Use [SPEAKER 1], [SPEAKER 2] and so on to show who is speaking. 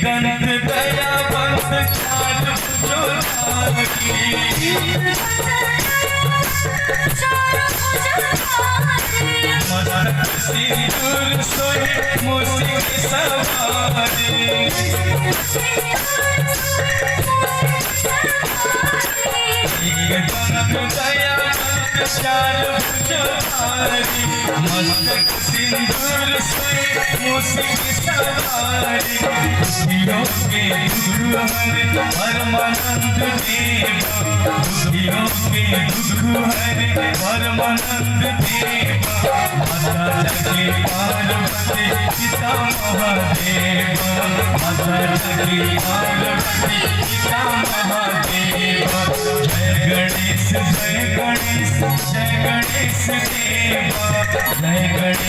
[SPEAKER 1] दंत दयावंत चार भुजधारी मस्तक सिंदूर सोहे मूषिक सवारी दंत दयावंत चार भुजधारी मस्तक सिंदूर सोहे मूषिक सवारी दुखियों के दुख हरे परमानंद देवा दुखियों के दुख हरे परमानंद देवा माता जगदम्बे पार्वती पिता महादेवा माता जगदम्बे पार्वती पिता महादेवा जय गणेश जय गणेश जय गणेश देवा जय गणेश।